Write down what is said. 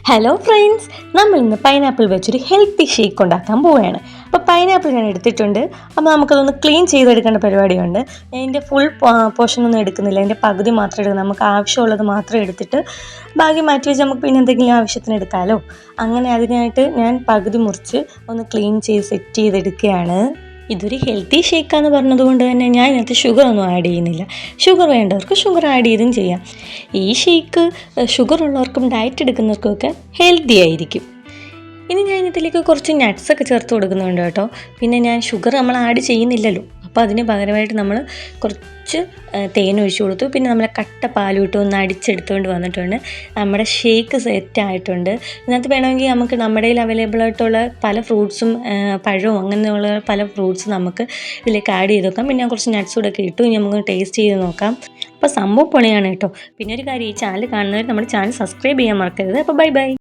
Hello friends, നമ്മൾ ഇന്ന് pineapple വെച്ചൊരു ഹെൽത്തി ഷേക്ക് ഉണ്ടാക്കാൻ പോവുകയാണ്. അപ്പോൾ പൈനാപ്പിൾ ഞാൻ എടുത്തിട്ടുണ്ട്. അപ്പോൾ നമുക്കതൊന്ന് ക്ലീൻ ചെയ്തെടുക്കേണ്ട പരിപാടിയുണ്ട്. ഞാൻ ഇതിൻ്റെ ഫുൾ പോർഷനൊന്നും എടുക്കുന്നില്ല, അതിൻ്റെ പകുതി മാത്രം എടുക്കുന്നത്. നമുക്ക് ആവശ്യമുള്ളത് മാത്രം എടുത്തിട്ട് ബാക്കി മാറ്റി വെച്ച് നമുക്ക് പിന്നെ എന്തെങ്കിലും ആവശ്യത്തിന് എടുക്കാമല്ലോ. അങ്ങനെ അതിനായിട്ട് ഞാൻ പകുതി മുറിച്ച് ഒന്ന് ക്ലീൻ ചെയ്ത് സെറ്റ് ചെയ്തെടുക്കുകയാണ്. ഇതൊരു ഹെൽത്തി ഷേക്കാന്ന് പറഞ്ഞതുകൊണ്ട് തന്നെ ഞാൻ ഇതിനകത്ത് ഷുഗറൊന്നും ആഡ് ചെയ്യുന്നില്ല. ഷുഗർ വേണ്ടവർക്ക് ഷുഗർ ആഡ് ചെയ്തും ചെയ്യാം. ഈ ഷേക്ക് ഷുഗർ ഉള്ളവർക്കും ഡയറ്റ് എടുക്കുന്നവർക്കൊക്കെ ഹെൽത്തി ആയിരിക്കും. ഇനി ഞാൻ ഇതിലേക്ക് കുറച്ച് നട്ട്സൊക്കെ ചേർത്ത് കൊടുക്കുന്നുണ്ട് കേട്ടോ. പിന്നെ ഞാൻ ഷുഗർ നമ്മൾ ആഡ് ചെയ്യുന്നില്ലല്ലോ, അപ്പോൾ അതിന് പകരമായിട്ട് നമ്മൾ കുറച്ച് തേൻ ഒഴിച്ചു കൊടുത്തു. പിന്നെ നമ്മൾ കട്ട പാലും ഇട്ട് ഒന്ന് അടിച്ചെടുത്തുകൊണ്ട് വന്നിട്ടുണ്ട്. നമ്മുടെ ഷേക്ക് സെറ്റായിട്ടുണ്ട്. ഇതിനകത്ത് വേണമെങ്കിൽ നമുക്ക് നമ്മുടെ കയ്യിൽ അവൈലബിൾ ആയിട്ടുള്ള പല ഫ്രൂട്ട്സും പഴവും അങ്ങനെയുള്ള പല ഫ്രൂട്ട്സും നമുക്ക് ഇതിലേക്ക് ആഡ് ചെയ്ത് നോക്കാം. പിന്നെ ഞാൻ കുറച്ച് നട്ട്സ് കൂടെ ഒക്കെ ഇട്ടു. ഇനി നമുക്ക് ടേസ്റ്റ് ചെയ്ത് നോക്കാം. അപ്പോൾ സംഭവം പൊളിയാണ് കേട്ടോ. പിന്നെ ഒരു കാര്യം, ഈ ചാനൽ കാണുന്നവർ നമ്മുടെ ചാനൽ സബ്സ്ക്രൈബ് ചെയ്യാൻ മറക്കരുത്. അപ്പോൾ ബൈ ബൈ.